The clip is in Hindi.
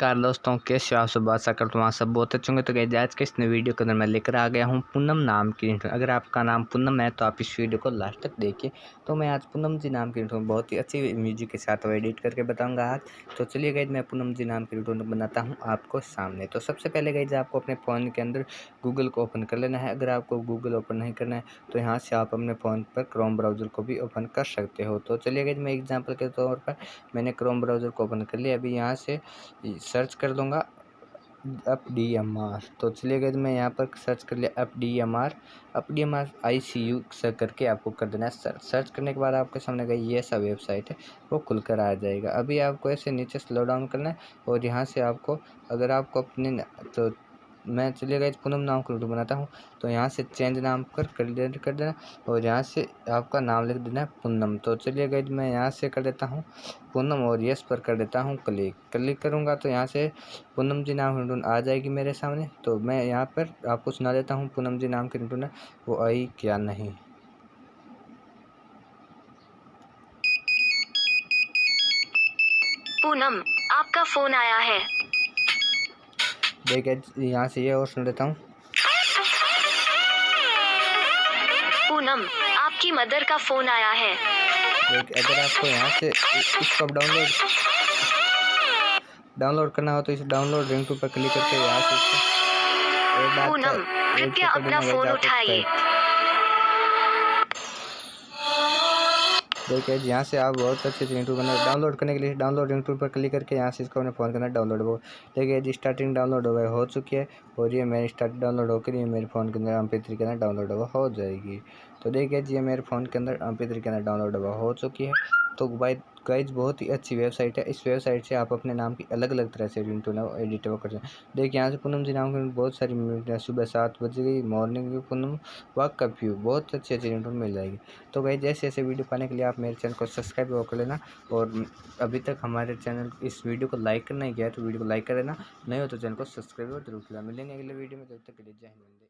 नमस्कार दोस्तों, कैसे हो आप सब। आशा करता हूँ आप सब बहुत अच्छे होंगे। तो गाइस आज के इस नए वीडियो के अंदर मैं लेकर आ गया हूँ पूनम नाम की इंट्रो। अगर आपका नाम पूनम है तो आप इस वीडियो को लास्ट तक देखिए। तो मैं आज पूनम जी नाम की इंट्रो बहुत ही अच्छी म्यूजिक के साथ एडिट करके बताऊंगा आज। तो चलिए गाइस मैं पूनम जी नाम की इंट्रो बनाता हूँ आपको सामने। तो सबसे पहले गाइस आपको अपने फ़ोन के अंदर गूगल को ओपन कर लेना है। अगर आपको गूगल ओपन नहीं करना है तो यहाँ से आप अपने फ़ोन पर क्रोम ब्राउज़र को भी ओपन कर सकते हो। तो चलिए गाइस मैं एग्जाम्पल के तौर पर मैंने क्रोम ब्राउज़र को ओपन कर लिया। अभी यहाँ से सर्च कर दूंगा fdmr। तो चलिए गाइस मैं यहाँ पर सर्च कर लिया fdmr ICU सर करके आपको कर देना है सर्च करने के बाद आपके सामने गई ये सा वेबसाइट है वो खुलकर आ जाएगा। अभी आपको ऐसे नीचे स्लो डाउन करना है और यहाँ से आपको अगर आपको अपने तो मैं चलिए गाइस पूनम नाम को बनाता हूँ। तो यहाँ से चेंज नाम कर देना और यहाँ से आपका नाम लिख देना है पूनम। तो चलिए गाइस मैं यहाँ से कर देता हूँ पूनम और यस पर कर देता हूँ क्लिक करूँगा तो यहाँ से पूनम जी नाम की रिंगटोन आ जाएगी मेरे सामने। तो मैं यहाँ पर आपको सुना देता हूँ पूनम जी नाम की रिंगटोन है वो आई क्या नहीं। पूनम, आपका फोन आया है। देखिए यहाँ से ये और सुन लेता हूँ। पूनम, आपकी मदर का फोन आया है। देखिए अगर आपको यहाँ से इसको डाउनलोड करना हो तो इस डाउनलोड रिंगटोन पर क्लिक करके यहाँ से एक बात पूनम, कृपया अपना फोन उठाइए। देखिए यहाँ से आप बहुत अच्छे से रिंगटोन बना डाउनलोड करने के लिए डाउनलोड रिंगटोन पर क्लिक करके यहाँ से इसको अपने फ़ोन के अंदर डाउनलोड हो। देखिए जी स्टार्टिंग डाउनलोड हो चुकी है और ये मेरी स्टार्ट डाउनलोड होकर ये मेरे फ़ोन के अंदर MP3 के अंदर डाउनलोड हो जाएगी। तो देखिए जी ये मेरे फ़ोन के अंदर MP3 के अंदर डाउनलोड हो चुकी है। तो गाइस बहुत ही अच्छी वेबसाइट है। इस वेबसाइट से आप अपने नाम की अलग अलग तरह से रिंगटोन एडिट कर सकते हैं। देखिए यहाँ से पूनम जी नाम की बहुत सारी सुबह 7 बजे गई मॉर्निंग की पूनम वॉक कर्फ्यू बहुत अच्छी रिंगटोन मिल जाएगी। तो गाइस जैसे ऐसे वीडियो पाने के लिए आप मेरे चैनल को सब्सक्राइब कर लेना और अभी तक हमारे चैनल इस वीडियो को लाइक करना ही गया तो वीडियो को लाइक कर लेना, नहीं हो तो चैनल को सब्सक्राइब जरूर करना। मिलेंगे अगले वीडियो में, तब तक के लिए जय हिंद।